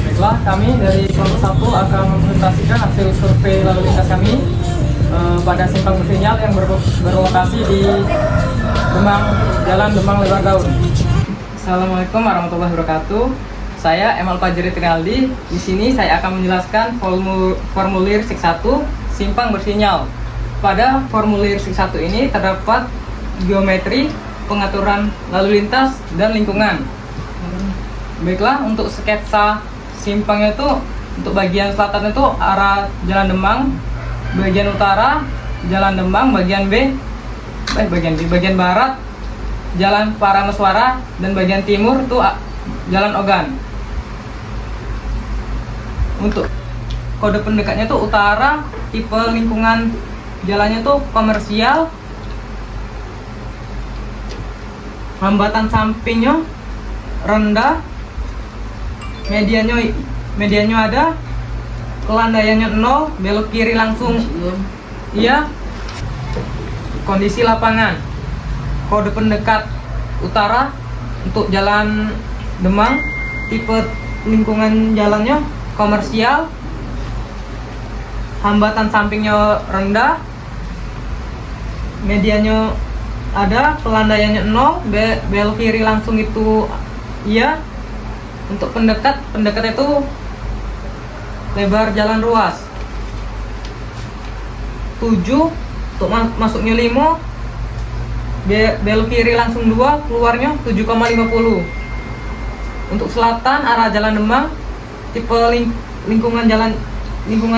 Baiklah, kami dari kelompok 1 akan mempresentasikan hasil survei lalu lintas kami pada simpang bersinyal yang berlokasi di Jalan Demang Lebar Daun. Assalamualaikum warahmatullahi wabarakatuh. Saya Emal Fajri Trinaldi. Di sini saya akan menjelaskan formulir SIK 1 simpang bersinyal. Pada formulir SIK 1 ini terdapat geometri, pengaturan lalu lintas, dan lingkungan. Baiklah, untuk sketsa simpangnya itu untuk bagian selatan itu arah Jalan Demang, bagian utara Jalan Demang, bagian barat Jalan Parameswara, dan bagian timur itu Jalan Ogan. Untuk kode pendekatnya itu utara, tipe lingkungan jalannya itu komersial, hambatan sampingnya rendah, mediannya ada, kelandaiannya 0, belok kiri langsung iya. Kondisi lapangan, kode pendekat utara untuk Jalan Demang, tipe lingkungan jalannya komersial, hambatan sampingnya rendah, mediannya ada, pelandaiannya 0, belok kiri langsung itu iya. Untuk pendekat itu lebar jalan ruas 7, untuk masuknya 5, belok kiri langsung 2, keluarnya 7,50. Untuk selatan arah Jalan Demang, tipe lingkungan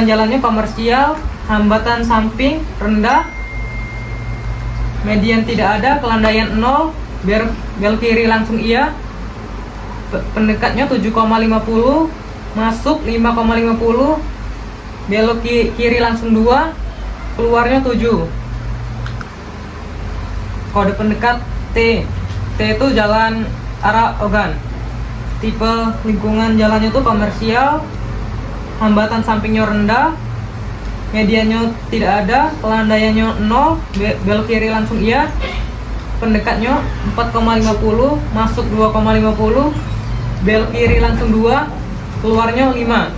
jalannya komersial, hambatan samping rendah, median tidak ada, kelandaian 0, belok kiri langsung iya. Pendekatnya 7,50, masuk 5,50, belok kiri langsung 2, keluarnya 7. Kode pendekat T itu jalan arah Ogan, tipe lingkungan jalannya itu komersial, hambatan sampingnya rendah, mediannya tidak ada, kelandaiannya 0, belok kiri langsung iya. Pendekatnya 4,50, masuk 2,50, belok kiri langsung 2, keluarnya 5.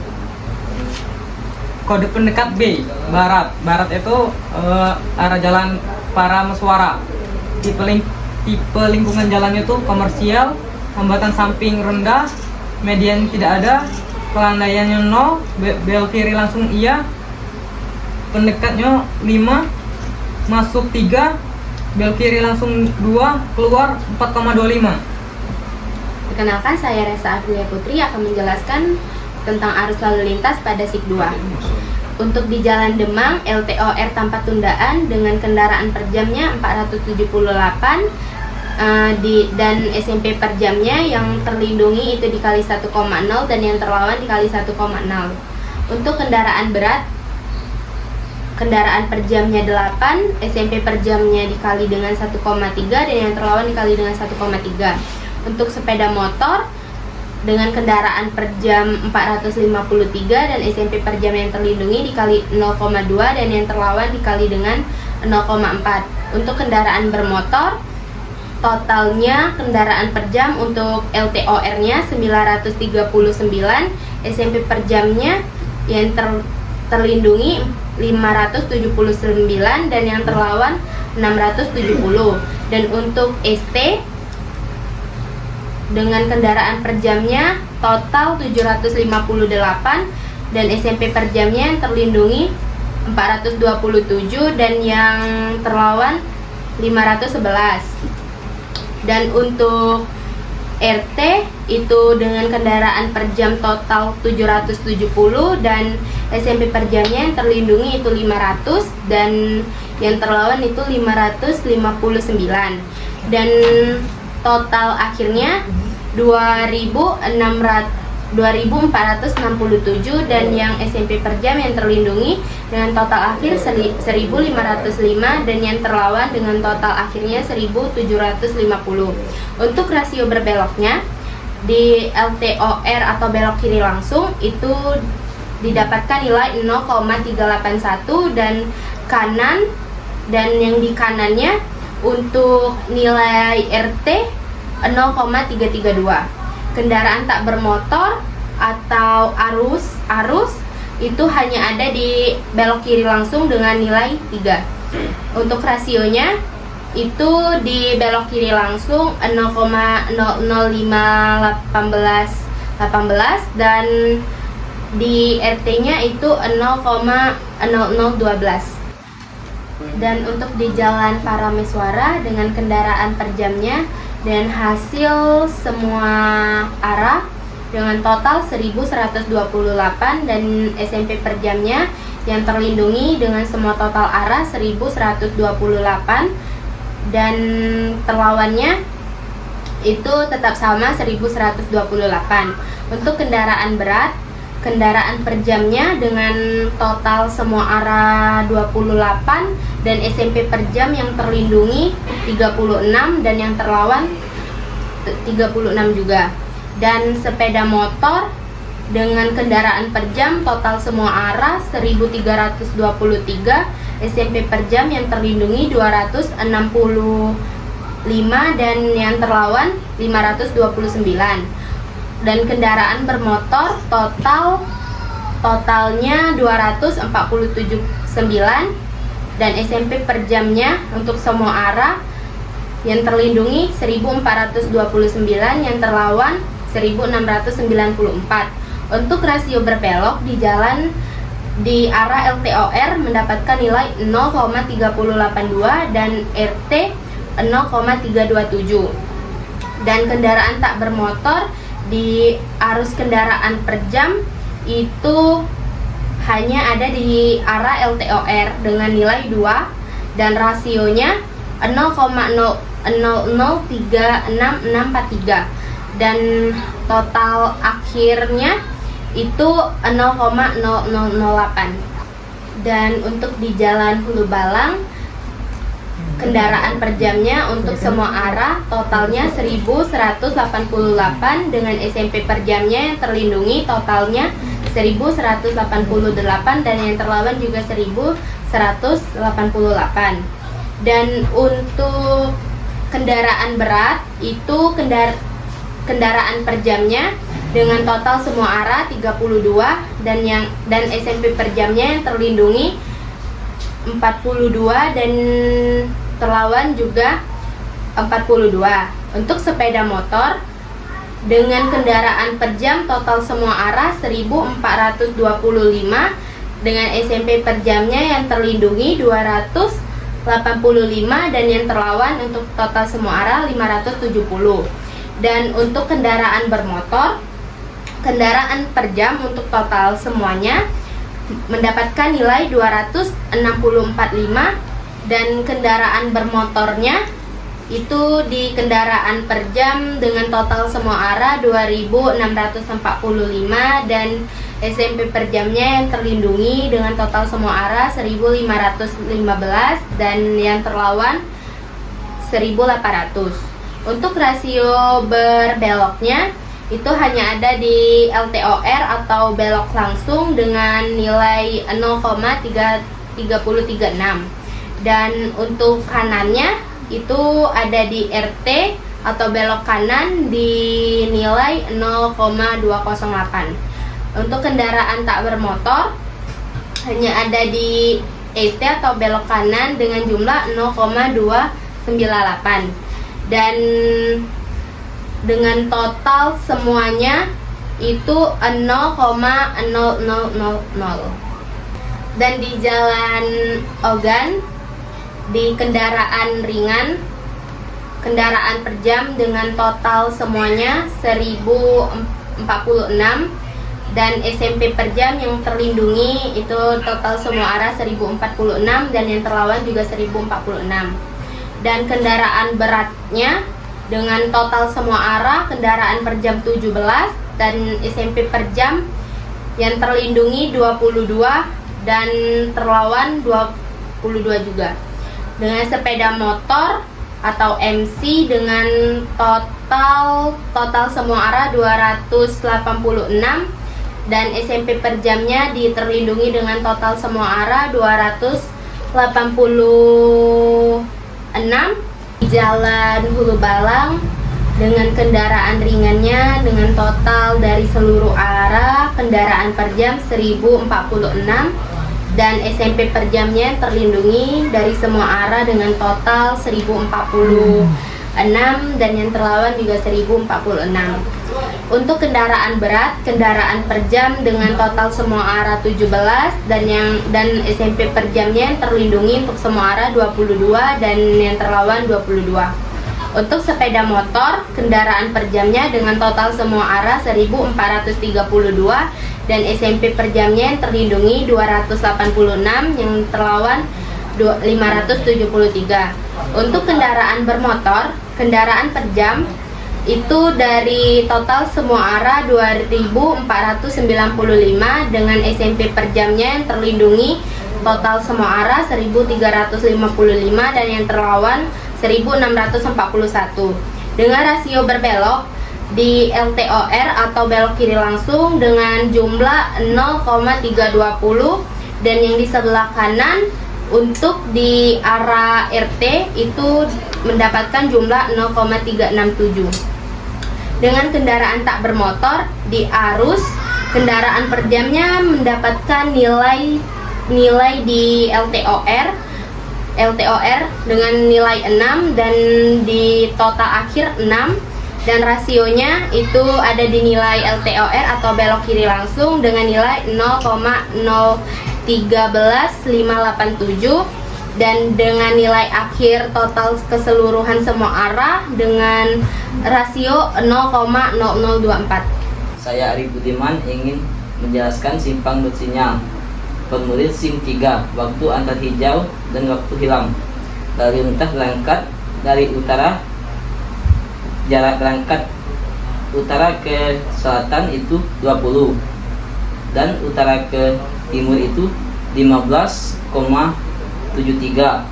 Kode pendekat B, barat itu arah Jalan Parameswara, tipe lingkungan jalannya itu komersial, hambatan samping rendah, median tidak ada, kelandaiannya 0, belok kiri langsung iya. Pendekatnya 5, masuk 3, belok kiri langsung 2, keluar 4,25. Perkenalkan, saya Resa Aprilia Putri akan menjelaskan tentang arus lalu lintas pada SIK 2. Untuk di Jalan Demang, LTOR tanpa tundaan dengan kendaraan per jamnya 478 dan SMP per jamnya yang terlindungi itu dikali 1,0 dan yang terlawan dikali 1,0. Untuk kendaraan berat, kendaraan per jamnya 8, SMP per jamnya dikali dengan 1,3 dan yang terlawan dikali dengan 1,3. Untuk sepeda motor dengan kendaraan per jam 453 dan SMP per jam yang terlindungi dikali 0,2 dan yang terlawan dikali dengan 0,4. Untuk kendaraan bermotor, totalnya kendaraan per jam untuk LTOR-nya 939, SMP per jamnya yang terlindungi 579 dan yang terlawan 670. Dan untuk ST dengan kendaraan per jamnya total 758 dan SMP per jamnya yang terlindungi 427 dan yang terlawan 511. Dan untuk RT itu dengan kendaraan per jam total 770 dan SMP per jamnya yang terlindungi itu 500 dan yang terlawan itu 559. Dan total akhirnya 2467 dan yang SMP per jam yang terlindungi dengan total akhir 1505 dan yang terlawan dengan total akhirnya 1750. Untuk rasio berbeloknya di LTOR atau belok kiri langsung itu didapatkan nilai 0,381 dan kanan, dan yang di kanannya untuk nilai RT 0,332. kendaraan tak bermotor atau arus itu hanya ada di belok kiri langsung dengan nilai 3. Untuk rasionya itu di belok kiri langsung 0,00518 dan di RT-nya itu 0,0012. Dan untuk di jalan Parameswara dengan kendaraan per jamnya dan hasil semua arah dengan total 1128 dan SMP per jamnya yang terlindungi dengan semua total arah 1128 dan terlawannya itu tetap sama 1128. Untuk kendaraan berat, kendaraan per jamnya dengan total semua arah 28 dan SMP per jam yang terlindungi 36 dan yang terlawan 36 juga. Dan sepeda motor dengan kendaraan per jam total semua arah 1323, SMP per jam yang terlindungi 265 dan yang terlawan 529. Dan kendaraan bermotor totalnya 247,9 dan SMP per jamnya untuk semua arah yang terlindungi 1429, yang terlawan 1694. Untuk rasio berbelok di jalan di arah LTOR mendapatkan nilai 0,3082 dan RT 0,327. Dan kendaraan tak bermotor di arus kendaraan per jam itu hanya ada di arah LTOR dengan nilai 2 dan rasionya 0,003643 dan total akhirnya itu 0,0008. Dan untuk di jalan Hulu Balang kendaraan per jamnya untuk semua arah totalnya 1188 dengan SMP per jamnya yang terlindungi totalnya 1188 dan yang terlawan juga 1188. Dan untuk kendaraan berat itu kendaraan per jamnya dengan total semua arah 32 dan SMP per jamnya yang terlindungi 42 dan terlawan juga 42. Untuk sepeda motor dengan kendaraan per jam total semua arah 1425 dengan SMP per jamnya yang terlindungi 285 dan yang terlawan untuk total semua arah 570. Dan untuk kendaraan bermotor, kendaraan per jam untuk total semuanya mendapatkan nilai 264,5 dan kendaraan bermotornya itu di kendaraan per jam dengan total semua arah 2645 dan SMP per jamnya yang terlindungi dengan total semua arah 1515 dan yang terlawan 1800. Untuk rasio berbeloknya itu hanya ada di LTOR atau belok langsung dengan nilai 0,336 dan untuk kanannya itu ada di RT atau belok kanan di nilai 0,208. Untuk kendaraan tak bermotor hanya ada di ST atau belok kanan dengan jumlah 0,298 dan dengan total semuanya itu 0,0000. Dan di jalan Ogan di kendaraan ringan kendaraan per jam dengan total semuanya 1046 dan SMP per jam yang terlindungi itu total semua arah 1046 dan yang terlawan juga 1046. Dan kendaraan beratnya dengan total semua arah kendaraan per jam 17 dan SMP per jam yang terlindungi 22 dan terlawan 22 juga. Dengan sepeda motor atau MC dengan total semua arah 286 dan SMP per jamnya terlindungi dengan total semua arah 286. Di jalan Hulu Balang dengan kendaraan ringannya dengan total dari seluruh arah kendaraan per jam 1046 dan SMP per jamnya terlindungi dari semua arah dengan total 1046 dan yang terlawan juga 1046. Untuk kendaraan berat, kendaraan per jam dengan total semua arah 17 dan SMP per jamnya terlindungi untuk semua arah 22 dan yang terlawan 22. Untuk sepeda motor, kendaraan per jamnya dengan total semua arah 1432 dan SMP per jamnya yang terlindungi 286 yang terlawan 573. Untuk kendaraan bermotor, kendaraan per jam itu dari total semua arah 2495 dengan SMP per jamnya yang terlindungi total semua arah 1355 dan yang terlawan 1641. Dengan rasio berbelok di LTOR atau belok kiri langsung dengan jumlah 0,320 dan yang di sebelah kanan untuk di arah RT itu mendapatkan jumlah 0,367. Dengan kendaraan tak bermotor di arus, kendaraan per jamnya mendapatkan nilai di LTOR dengan nilai 6 dan di total akhir 6 dan rasionya itu ada di nilai LTOR atau belok kiri langsung dengan nilai 0,013587 dan dengan nilai akhir total keseluruhan semua arah dengan rasio 0,0024. Saya Ari Budiman ingin menjelaskan simpang bersinyal. Formulir SIM 3, waktu antar hijau dan waktu hilang. Lalu lintas berangkat dari utara, jarak berangkat utara ke selatan itu 20 dan utara ke timur itu 15,73.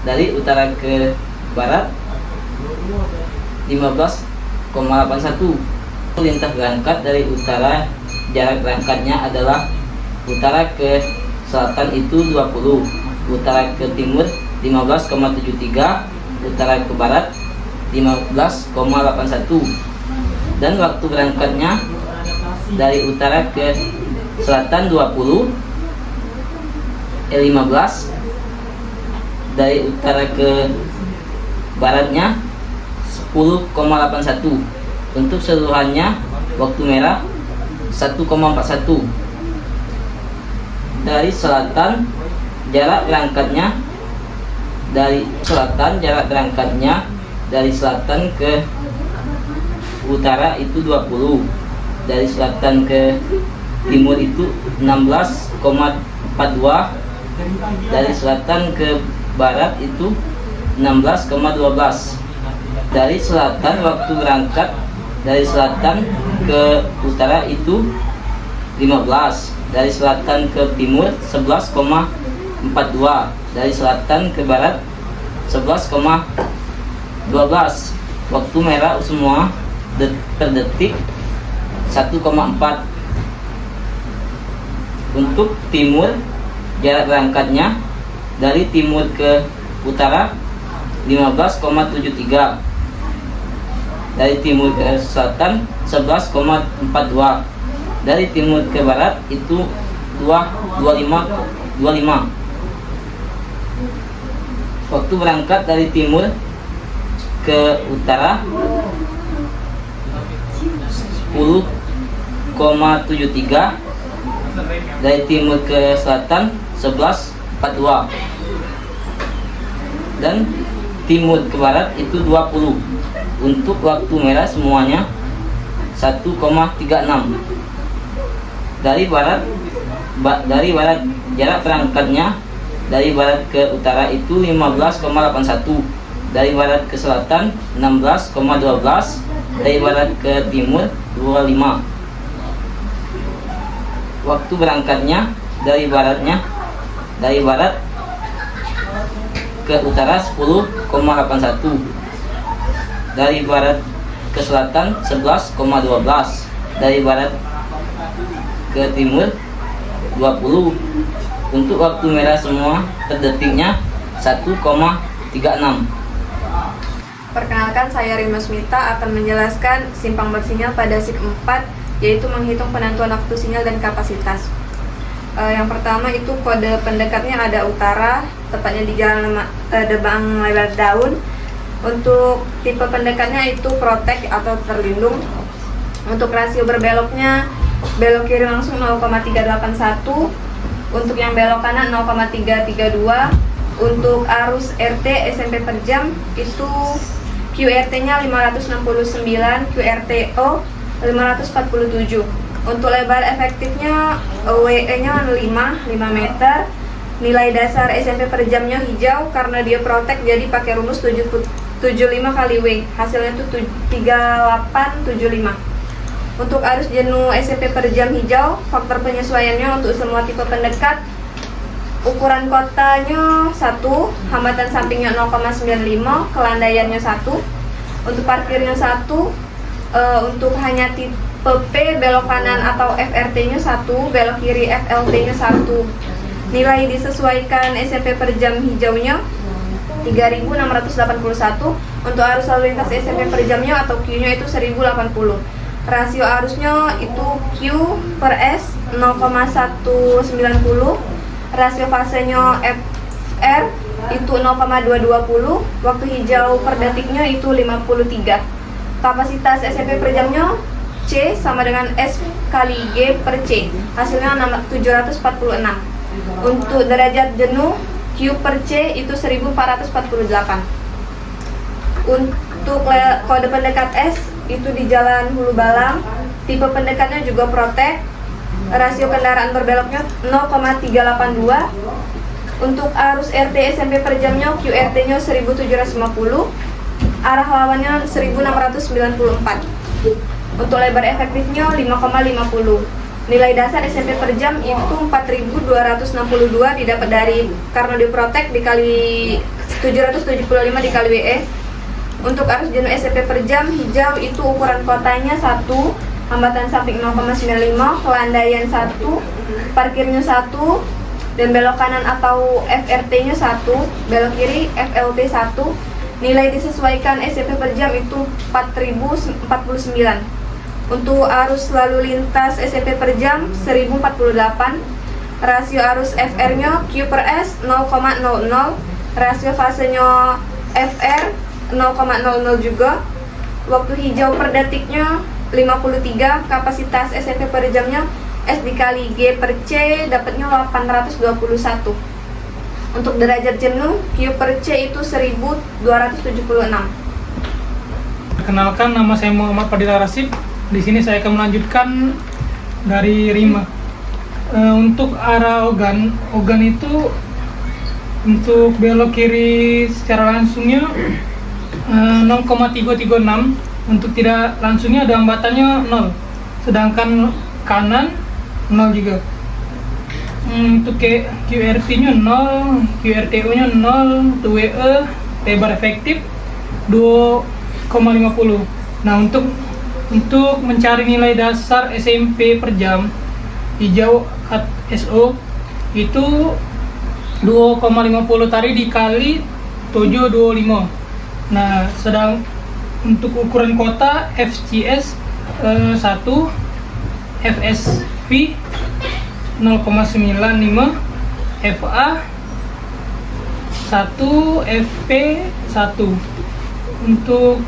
Dari utara ke barat 15,81. Lintas berangkat dari utara, jarak berangkatnya adalah utara ke selatan itu 20, utara ke timur 15,73, utara ke barat 15,81 dan waktu berangkatnya dari utara ke selatan 20, 15, dari utara ke baratnya 10,81. Untuk seluruhannya waktu merah 1,41. Dari selatan jarak berangkatnya dari selatan ke utara itu 20, dari selatan ke timur itu 16,42, dari selatan ke barat itu 16,12. Dari selatan waktu berangkat dari selatan ke utara itu 15, dari selatan ke timur 11,42, dari selatan ke barat 11,12. Waktu merah semua per detik 1,4. Untuk timur, jarak berangkatnya dari timur ke utara 15,73, dari timur ke selatan 11,42, dari timur ke barat itu 25. Waktu berangkat dari timur ke utara 10,73, dari timur ke selatan 11,42 dan timur ke barat itu 20. Untuk waktu merah semuanya 1,36. Dari barat jarak berangkatnya dari barat ke utara itu 15,81, dari barat ke selatan 16,12, dari barat ke timur 25. Waktu berangkatnya dari barat ke utara 10,81, dari barat ke selatan 11,12, dari barat ke timur 20. Untuk waktu merah semua per detiknya 1,36. Perkenalkan, saya Rima Smita akan menjelaskan simpang bersinyal pada SIG 4, yaitu menghitung penentuan waktu sinyal dan kapasitas. Yang pertama itu kode pendekatnya ada utara, tepatnya di Jalan Debang Lebar Daun. Untuk tipe pendekatnya itu protect atau terlindung. Untuk rasio berbeloknya, belok kiri langsung 0,381. Untuk yang belok kanan 0,332. Untuk arus RT SMP per jam itu QRT-nya 569, QRTO 547. Untuk lebar efektifnya WE-nya 5 meter. Nilai dasar SMP per jamnya hijau karena dia protect, jadi pakai rumus 75 kali W. Hasilnya itu 3875. Untuk arus jenuh SMP per jam hijau, faktor penyesuaiannya untuk semua tipe pendekat, ukuran kotanya 1, hambatan sampingnya 0,95, kelandaiannya 1. Untuk parkirnya 1, untuk hanya tipe P belok kanan atau FRT-nya 1, belok kiri FLT-nya 1. Nilai disesuaikan SMP per jam hijaunya 3681. Untuk arus lalu lintas SMP per jamnya atau Q-nya itu 1080. Rasio arusnya itu Q per S 0,190. Rasio fasenya FR itu 0,220. Waktu hijau per detiknya itu 53. Kapasitas SMP per jamnya C sama dengan S kali G per C. Hasilnya 746. Untuk derajat jenuh Q per C itu 1448. Untuk kode pendekat S itu di Jalan Hulu Balang. Tipe pendekatnya juga protect. Rasio kendaraan berbeloknya 0,382. Untuk arus RT SMP per jamnya QRT-nya 1750. Arah lawannya 1694. Untuk lebar efektifnya 5,50. Nilai dasar SMP per jam itu 4262 didapat dari karena di protect dikali 775 dikali WE. Untuk arus jenuh SMP per jam hijau itu ukuran kotanya 1, hambatan samping 0,95, kelandaian 1, parkirnya 1, dan belok kanan atau FRT-nya 1, belok kiri FLT 1. Nilai disesuaikan SMP per jam itu 4049. Untuk arus lalu lintas SMP per jam 1048. Rasio arus FR-nya Q per S 0,00. Rasio fasenya FR 0,00 juga. Waktu hijau per detiknya 53. Kapasitas SMP per jamnya S dikali G per C dapatnya 821. Untuk derajat jenuh Q per C itu 1276. Perkenalkan, nama saya Muhammad Fadil Rasib. Di sini saya akan melanjutkan dari Rima. Untuk arah ogan itu untuk belok kiri secara langsungnya 0,336. Untuk tidak langsungnya ada hambatannya 0. Sedangkan kanan 0 juga. Untuk QRT-nya 0, QRTO-nya 0, untuk WE lebar efektif 2,50. Nah, untuk mencari nilai dasar SMP per jam hijau SO itu 2,50 tadi dikali 725. Nah, sedang untuk ukuran kota FCS 1, FSV 0,95, FA 1, FP 1. Untuk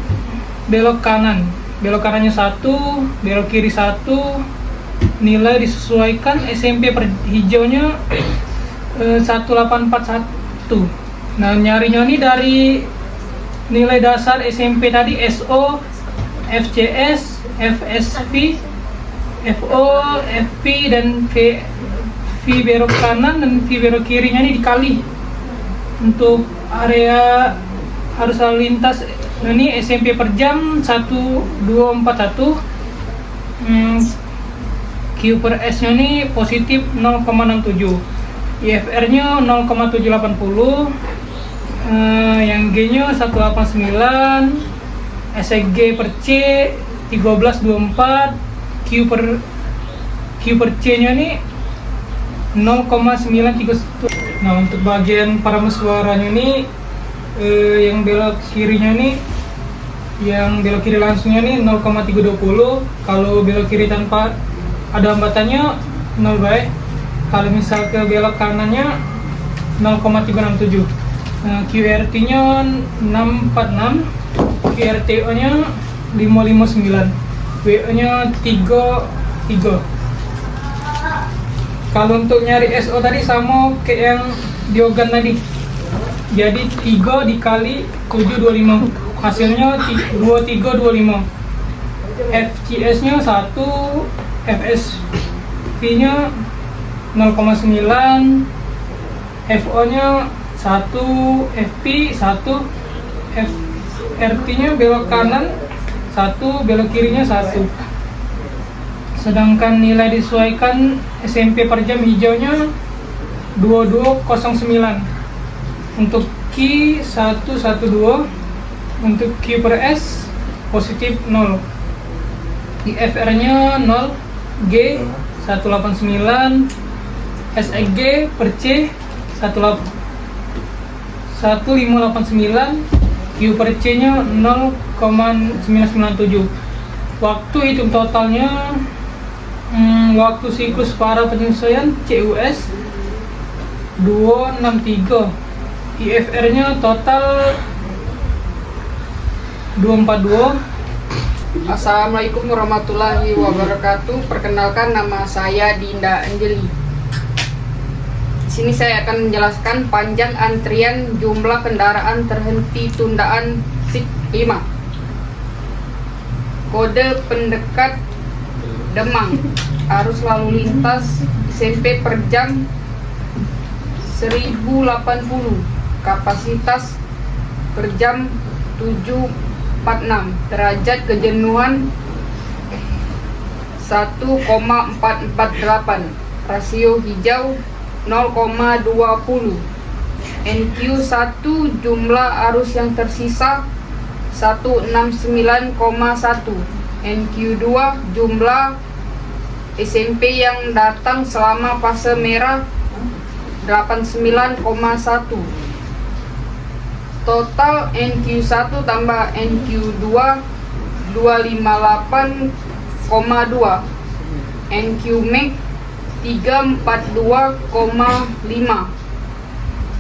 belok kanannya 1, belok kiri 1. Nilai disesuaikan SMP per hijaunya 1841. Nah, nyarinya ini dari nilai dasar SMP tadi SO, FCS, FSV, FO, FP, dan V belok kanan dan V belok kirinya ini dikali. Untuk area arus lalu lintas ini SMP per jam 1241. Q per S nya ini positif 0,67. IFR-nya 0,780. Yang G-nya 189. SG per C 1324. Q per C-nya ini 0,931. Nah, untuk bagian parameter suaranya ini yang belok kirinya ini Yang belok kiri langsungnya nih 0,320. Kalau belok kiri tanpa ada hambatannya 0 baik. Kalau misal ke belok kanannya 0,367. QRT-nya 646, QRTO-nya 559, WO-nya 33. Kalau untuk nyari SO tadi sama kayak yang diogan tadi. Jadi 3 dikali 725, hasilnya 2325. FCS-nya 1, FSV-nya 0,9, FO-nya 1, FP 1, FRT-nya belok kanan 1, belok kirinya 1. Sedangkan nilai disesuaikan SMP per jam hijaunya 2209. Untuk Q 112, untuk Q per S positif 0. IFR-nya 0, G 189, SEG per C 1589, Q per C-nya 0,997. Waktu hitung totalnya, waktu siklus para penyesuaian CUS 263, IFR-nya total 242. Assalamualaikum warahmatullahi wabarakatuh. Perkenalkan, nama saya Dinda Anjeli. Di sini saya akan menjelaskan panjang antrian jumlah kendaraan terhenti tundaan SIK 5. Kode pendekat Demang. Arus lalu lintas SMP per jam 1080. Kapasitas per jam 746. Derajat kejenuhan 1,448. Rasio hijau 0,20. NQ1 jumlah arus yang tersisa 169,1. NQ2 jumlah SMP yang datang selama fase merah 89,1. Total NQ1 tambah NQ2 258,2. NQmax 342,5.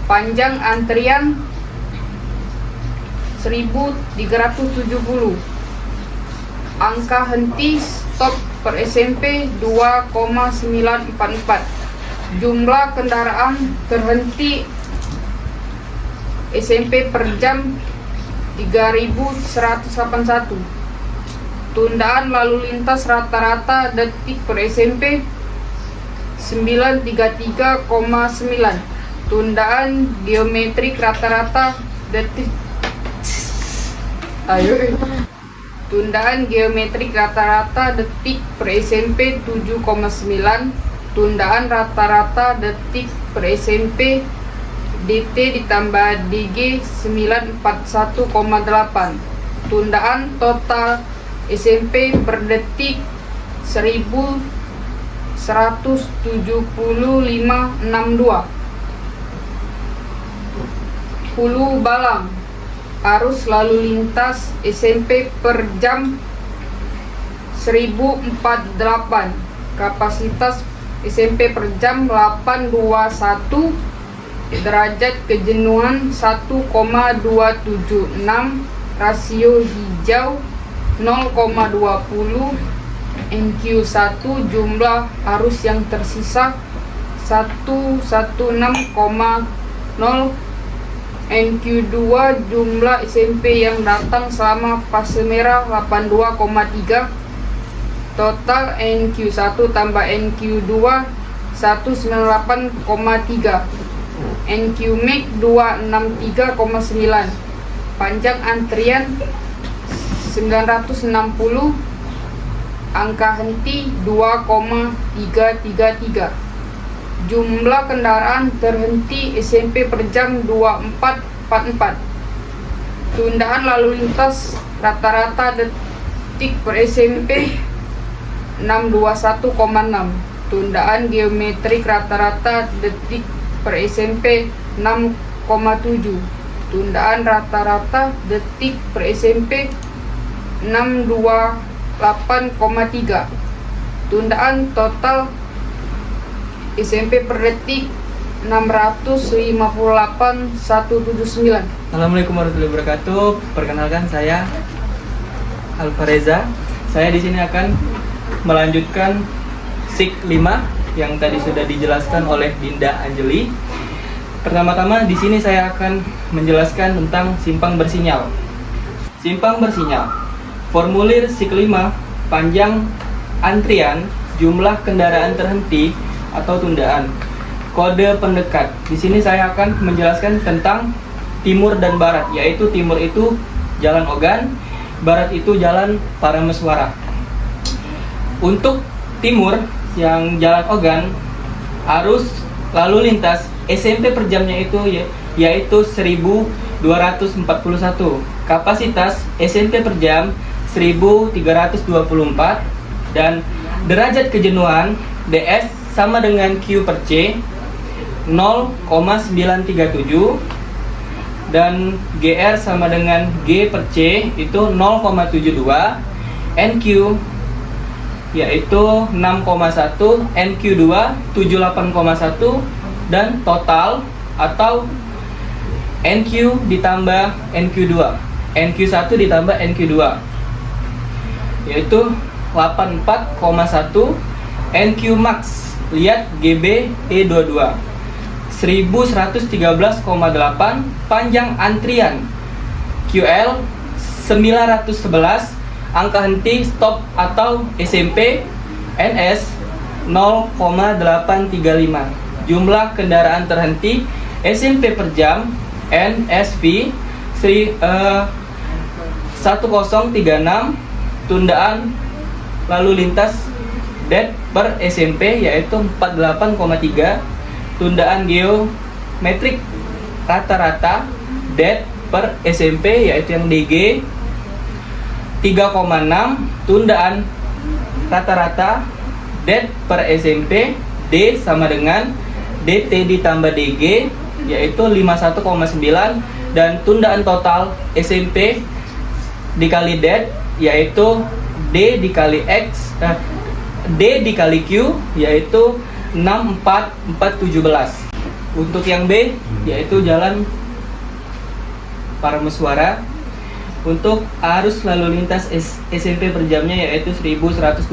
Panjang antrian 1370. Angka henti stop per SMP 2,944. Jumlah kendaraan terhenti SMP per jam 3181. Tundaan lalu lintas rata-rata detik per SMP 933,9. Tundaan geometrik rata-rata detik Tundaan geometrik rata-rata detik per SMP 7,9. Tundaan rata-rata detik per SMP DT ditambah DG 941,8. Tundaan total SMP per detik 1175,62. Hulu Balang. Arus lalu lintas SMP per jam 1048. Kapasitas SMP per jam 821. Derajat kejenuhan 1,276. Rasio hijau 0,20. NQ1 jumlah arus yang tersisa 116,0. NQ2 jumlah SMP yang datang selama fase merah 82,3. Total NQ1 tambah NQ2 198,3. NQmax 263,9. Panjang antrian 960. Angka henti 2,333. Jumlah kendaraan terhenti SMP per jam 2444. Tundaan lalu lintas rata-rata detik per SMP 621,6. Tundaan geometrik rata-rata detik per SMP 6,7. Tundaan rata-rata detik per SMP 628,3. Tundaan total SMP per detik 658,179. Assalamualaikum warahmatullahi wabarakatuh. Perkenalkan, saya Alfareza. Saya di sini akan melanjutkan SIK 5 yang tadi sudah dijelaskan oleh Dinda Anjeli. Pertama-tama di sini saya akan menjelaskan tentang simpang bersinyal. Simpang bersinyal. Formulir SIK 5, panjang antrian, jumlah kendaraan terhenti atau tundaan. Kode pendekat. Di sini saya akan menjelaskan tentang timur dan barat, yaitu timur itu Jalan Ogan, barat itu Jalan Parameswara. Untuk timur yang Jalan Ogan, arus lalu lintas SMP per jamnya itu yaitu 1241. Kapasitas SMP per jam 1324 dan derajat kejenuhan DS sama dengan Q per C 0,937 dan GR sama dengan G per C itu 0,72, NQ yaitu 6,1, NQ2 78,1 dan total atau NQ ditambah NQ2, NQ1 ditambah NQ2 yaitu 84,1, NQ max. Lihat GB E22 1113,8, panjang antrian QL 911, angka henti stop atau SMP NS 0,835, jumlah kendaraan terhenti SMP per jam NSV 1036, tundaan lalu lintas DET per SMP yaitu 48,3, tundaan geometrik rata-rata DET per SMP yaitu yang DG 3,6, tundaan rata-rata DET per SMP D sama dengan DT ditambah DG yaitu 51,9 dan tundaan total SMP dikali DET yaitu D dikali X D dikali Q yaitu 64417. Untuk yang B yaitu Jalan Parameswara. Untuk arus lalu lintas SMP per jamnya yaitu 1112.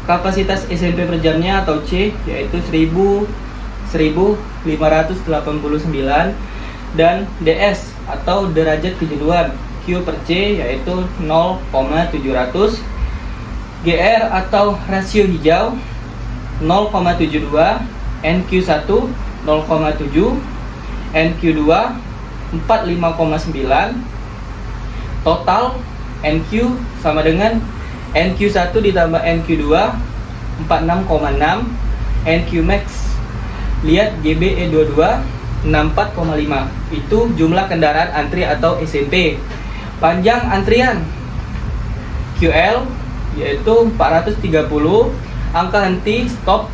Kapasitas SMP per jamnya atau C yaitu 1589 dan DS atau derajat kejenuhan Q per C yaitu 0,700, GR atau rasio hijau 0,72, NQ1 0,7, NQ2 45,9, total NQ sama dengan NQ1 ditambah NQ2 46,6, NQ max. Lihat GB E22 64,5. Itu jumlah kendaraan antri atau SMP. Panjang antrian QL yaitu 430, angka henti stop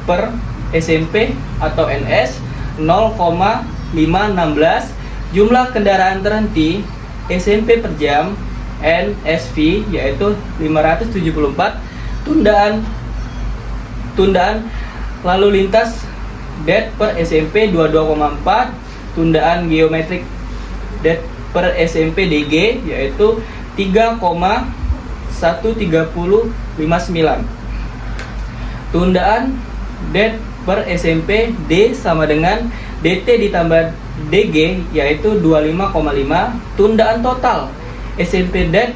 per SMP atau NS 0,516, jumlah kendaraan terhenti SMP per jam NSV yaitu 574, tundaan lalu lintas DET per SMP 22,4, tundaan geometrik DET per SMP DG yaitu 3,13059, tundaan DET per SMP D sama dengan DT ditambah DG yaitu 25,5, tundaan total SMP DET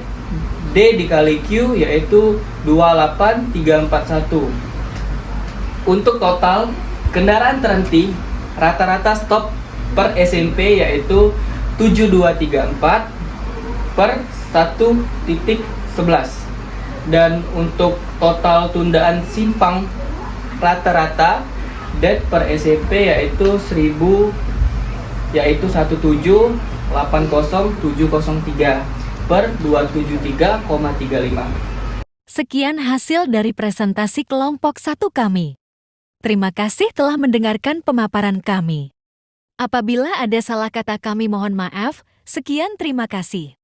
D dikali Q yaitu 28341. Untuk total kendaraan terhenti rata-rata stop per SMP yaitu 7234 per 1.11, dan untuk total tundaan simpang rata-rata DET per SMP yaitu 1780703 per 273,35. Sekian hasil dari presentasi kelompok 1 kami. Terima kasih telah mendengarkan pemaparan kami. Apabila ada salah kata kami mohon maaf. Sekian terima kasih.